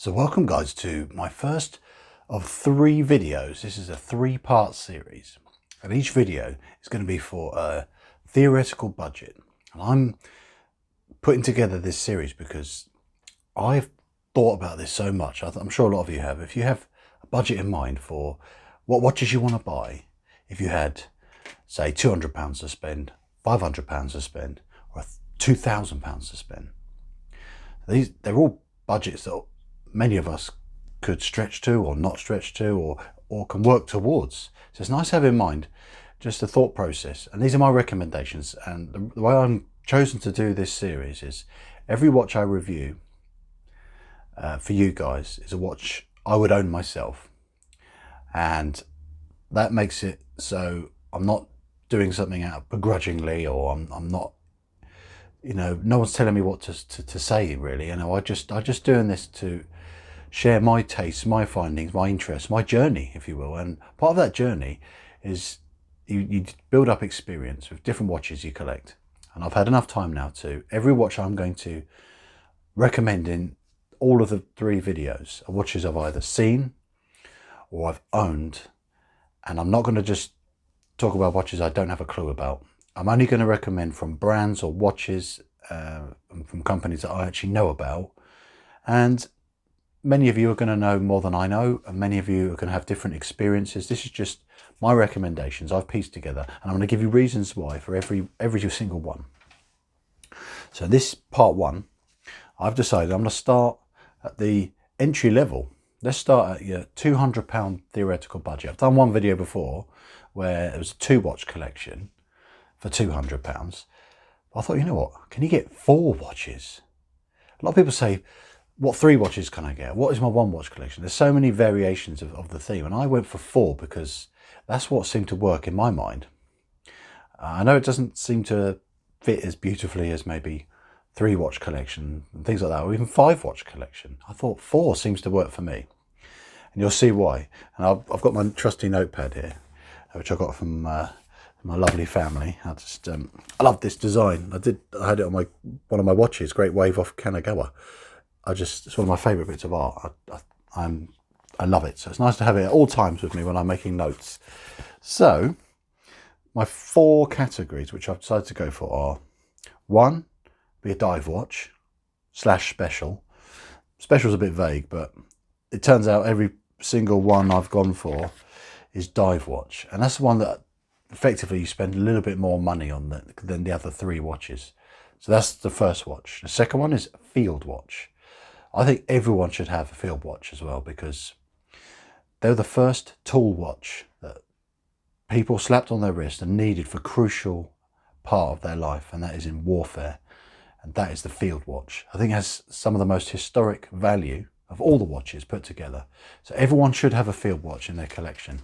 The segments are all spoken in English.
So welcome guys to my first of 3 videos. This is a 3-part series, and each video is going to be for a theoretical budget. And I'm putting together this series because I've thought about this so much. I'm sure a lot of you have. If you have a budget in mind for what watches you want to buy, if you had say £200 to spend, £500 to spend, or £2,000 to spend, they're all budgets that many of us could stretch to or not stretch to or can work towards. So it's nice to have in mind just the thought process. And these are my recommendations. And the way I'm chosen to do this series is every watch I review for you guys is a watch I would own myself. And that makes it so I'm not doing something out begrudgingly, or I'm not, no one's telling me what to say really. I just doing this to share my tastes, my findings, my interests, my journey, if you will. And part of that journey is you build up experience with different watches you collect. And I've had enough time now to, every watch I'm going to recommend in all of the 3 videos are watches I've either seen or I've owned. And I'm not going to just talk about watches I don't have a clue about. I'm only going to recommend from brands or watches from companies that I actually know about. And many of you are going to know more than I know, and many of you are going to have different experiences. This is just my recommendations I've pieced together, and I'm going to give you reasons why for every single one. So this part 1, I've decided I'm going to start at the entry level. Let's start at your £200 theoretical budget. I've done one video before where it was a 2-watch collection for £200. I thought, you know what, can you get 4 watches? A lot of people say, what 3 watches can I get? What is my 1-watch collection? There's so many variations of the theme, and I went for 4 because that's what seemed to work in my mind. I know it doesn't seem to fit as beautifully as maybe 3-watch collection and things like that, or even 5-watch collection. I thought 4 seems to work for me, and you'll see why. And I've got my trusty notepad here, which I got from my lovely family. I love this design. I had it on one of my watches, Great Wave off Kanagawa. It's one of my favourite bits of art. I love it. So it's nice to have it at all times with me when I'm making notes. So my 4 categories, which I've decided to go for, are 1, be a dive watch / special. Special's a bit vague, but it turns out every single one I've gone for is dive watch. And that's the one that effectively you spend a little bit more money on than the other 3 watches. So that's the first watch. The second one is field watch. I think everyone should have a field watch as well, because they're the first tool watch that people slapped on their wrist and needed for a crucial part of their life, and that is in warfare. And that is the field watch. I think it has some of the most historic value of all the watches put together. So everyone should have a field watch in their collection.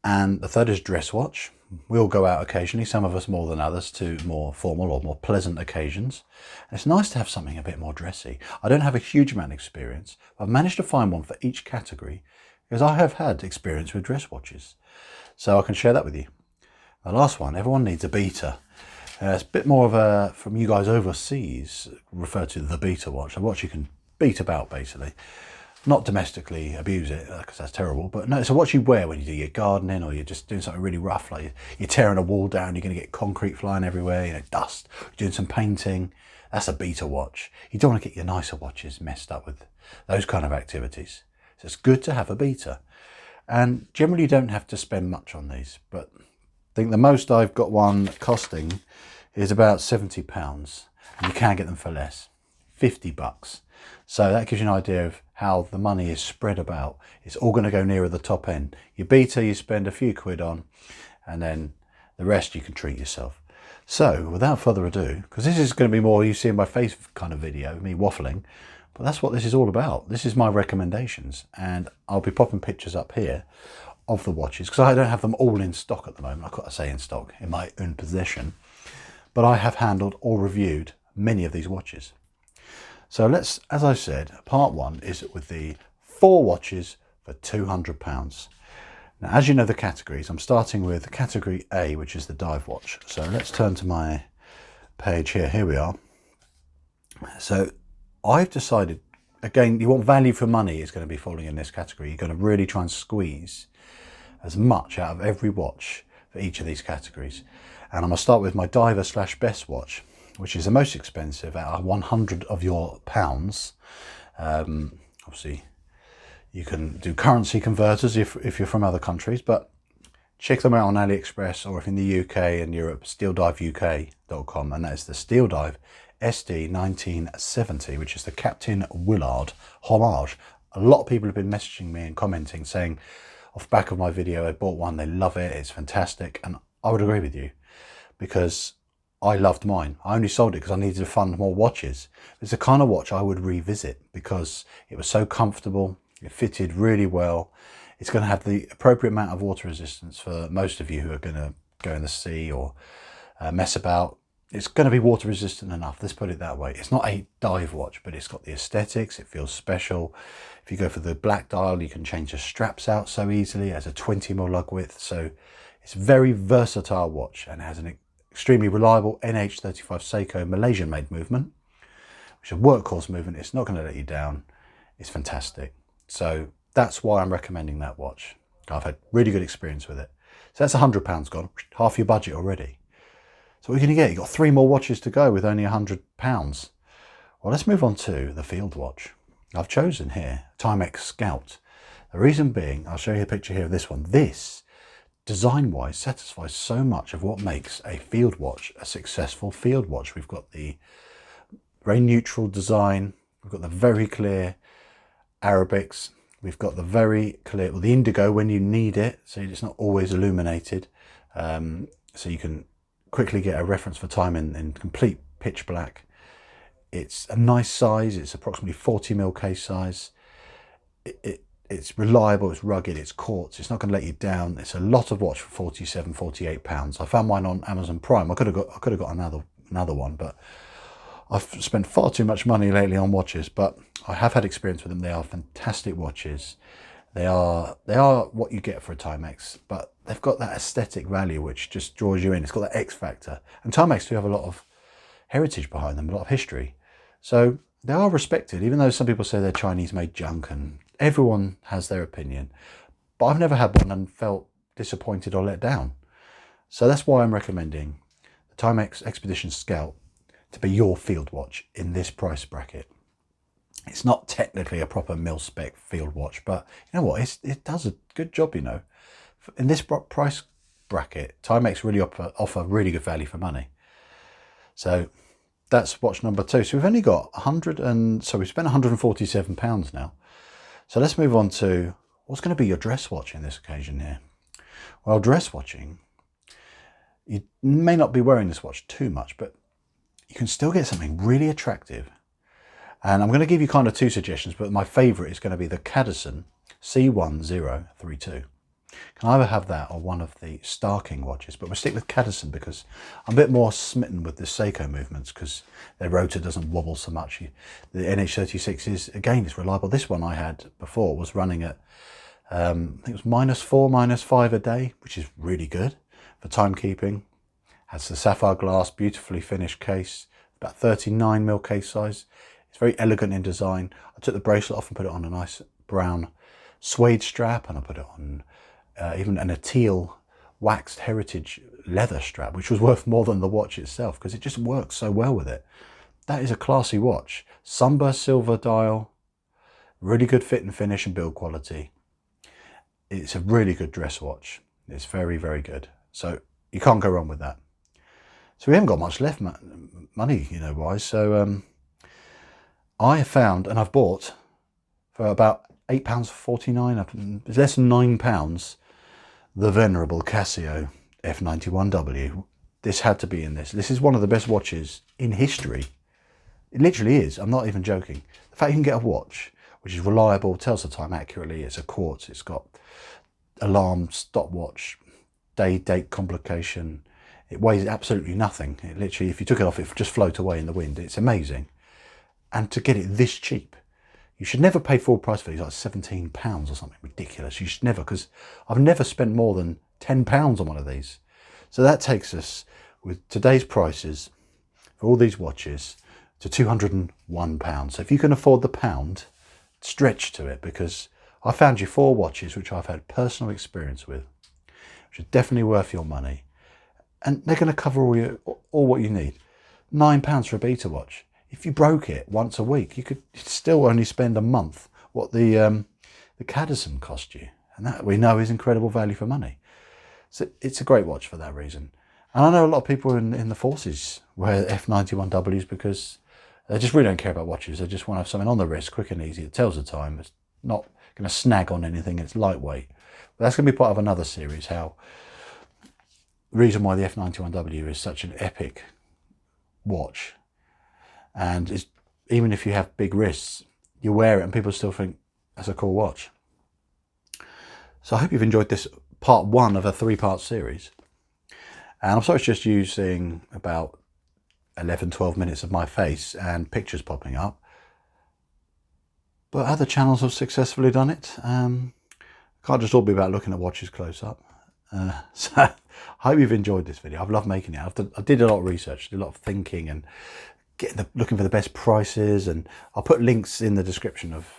And the third is dress watch. We all go out occasionally, some of us more than others, to more formal or more pleasant occasions. And it's nice to have something a bit more dressy. I don't have a huge amount of experience. I've managed to find one for each category because I have had experience with dress watches. So I can share that with you. The last one, everyone needs a beater. It's a bit more of a, from you guys overseas, referred to the beater watch, a watch you can beat about basically. Not domestically abuse it, because that's terrible, but no, it's a watch you wear when you do your gardening, or you're just doing something really rough, like you're tearing a wall down, you're going to get concrete flying everywhere, dust, you're doing some painting. That's a beater watch. You don't want to get your nicer watches messed up with those kind of activities. So it's good to have a beater. And generally you don't have to spend much on these, but I think the most I've got one costing is about £70, and you can get them for less, $50. So that gives you an idea of how the money is spread about. It's all going to go nearer the top end. Your beater you spend a few quid on, and then the rest you can treat yourself. So without further ado, because this is going to be more you see in my face kind of video, me waffling, but that's what this is all about. This is my recommendations, and I'll be popping pictures up here of the watches, because I don't have them all in stock at the moment. I've got to say in stock, in my own possession, but I have handled or reviewed many of these watches. So let's, as I said, part 1 is with the 4 watches for £200. Now, as you know the categories, I'm starting with category A, which is the dive watch. So let's turn to my page here. Here we are. So I've decided again, you want value for money is going to be falling in this category. You're going to really try and squeeze as much out of every watch for each of these categories. And I'm going to start with my diver / best watch, which is the most expensive out of 100 of your pounds. Obviously, you can do currency converters if you're from other countries, but check them out on AliExpress, or if in the UK and Europe, steeldiveuk.com, and that is the Steel Dive SD 1970, which is the Captain Willard homage. A lot of people have been messaging me and commenting saying off the back of my video, I bought one, they love it, it's fantastic. And I would agree with you, because I loved mine. I only sold it because I needed to fund more watches. It's the kind of watch I would revisit because it was so comfortable, it fitted really well. It's going to have the appropriate amount of water resistance for most of you who are going to go in the sea or mess about. It's going to be water resistant enough, let's put it that way. It's not a dive watch, but it's got the aesthetics, it feels special. If you go for the black dial, you can change the straps out so easily. It has a 20mm lug width, so it's a very versatile watch, and it has an extremely reliable NH35 Seiko Malaysian made movement, which is a workhorse movement. It's not going to let you down. It's fantastic. So that's why I'm recommending that watch. I've had really good experience with it. So that's £100 gone, half your budget already. So what are you going to get? You've got 3 more watches to go with only £100. Well, let's move on to the field watch. I've chosen here Timex Scout. The reason being, I'll show you a picture here of this one. This, design-wise, satisfies so much of what makes a field watch a successful field watch. We've got the very neutral design. We've got the very clear Arabics. We've got the very clear, well, the indigo when you need it, so it's not always illuminated. So you can quickly get a reference for time in complete pitch black. It's a nice size. It's approximately 40mm case size. It's reliable, it's rugged, it's quartz, it's not going to let you down. It's a lot of watch for £47, £48. I found mine on Amazon Prime. I could have got another one, but I've spent far too much money lately on watches, but I have had experience with them. They are fantastic watches. They are what you get for a Timex, but they've got that aesthetic value which just draws you in. It's got that X factor. And Timex do have a lot of heritage behind them, a lot of history. So they are respected, even though some people say they're Chinese-made junk, and everyone has their opinion. But I've never had one and felt disappointed or let down. So that's why I'm recommending the Timex Expedition Scout to be your field watch in this price bracket. It's not technically a proper mil-spec field watch, but you know what? It does a good job, you know. In this price bracket, Timex really offer really good value for money. So that's watch number 2. So we've only got we've spent £147 now. So let's move on to what's going to be your dress watch in this occasion here. Well, dress watching, you may not be wearing this watch too much, but you can still get something really attractive. And I'm going to give you kind of 2 suggestions, but my favourite is going to be the Cadison C1032. Can either have that or one of the Starking watches, but we'll stick with Cadison because I'm a bit more smitten with the Seiko movements because their rotor doesn't wobble so much. The NH36 is, again, it's reliable. This one I had before was running at, I think it was -4, -5 a day, which is really good for timekeeping. Has the sapphire glass, beautifully finished case, about 39mm case size. It's very elegant in design. I took the bracelet off and put it on a nice brown suede strap, and I put it on even a teal waxed heritage leather strap, which was worth more than the watch itself because it just works so well with it. That is a classy watch. Sunburst silver dial, really good fit and finish and build quality. It's a really good dress watch. It's very, very good. So you can't go wrong with that. So we haven't got much left money, you know, wise. So I have found, and I've bought for about £8.49, it's less than £9, the venerable Casio F91W. This had to be in this. This is one of the best watches in history. It literally is. I'm not even joking. The fact you can get a watch which is reliable, tells the time accurately, it's a quartz, it's got alarm, stopwatch, date complication. It weighs absolutely nothing. It literally, if you took it off, it would just float away in the wind. It's amazing. And to get it this cheap, you should never pay full price for these, like £17 or something ridiculous. You should never, because I've never spent more than £10 on one of these. So that takes us, with today's prices, for all these watches, to £201. So if you can afford the pound stretch to it, because I found you 4 watches which I've had personal experience with, which are definitely worth your money, and they're going to cover all what you need. £9 for a beta watch. If you broke it once a week, you could still only spend a month what the Cadison cost you, and that we know is incredible value for money. So it's a great watch for that reason. And I know a lot of people in the forces wear F91Ws because they just really don't care about watches. They just want to have something on the wrist, quick and easy. It tells the time. It's not going to snag on anything. It's lightweight. But that's going to be part of another series, how the reason why the F91W is such an epic watch. And it's, even if you have big wrists, you wear it and people still think that's a cool watch. So I hope you've enjoyed this part 1 of a 3-part series. And I'm sorry it's just using about 11-12 minutes of my face and pictures popping up. But other channels have successfully done it. Can't just all be about looking at watches close up. So I hope you've enjoyed this video. I've loved making it. I did a lot of research, did a lot of thinking, and looking for the best prices. And I'll put links in the description of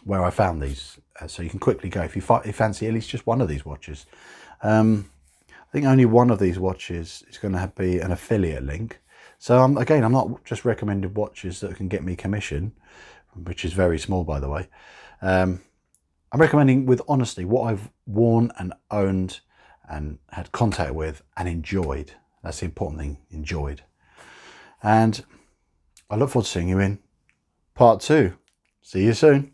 where I found these, so you can quickly go if you fancy at least just one of these watches. I think only one of these watches is going to be an affiliate link. So again, I'm not just recommending watches that can get me commission, which is very small, by the way. I'm recommending with honesty what I've worn and owned and had contact with and enjoyed. That's the important thing, enjoyed. And I look forward to seeing you in part 2. See you soon.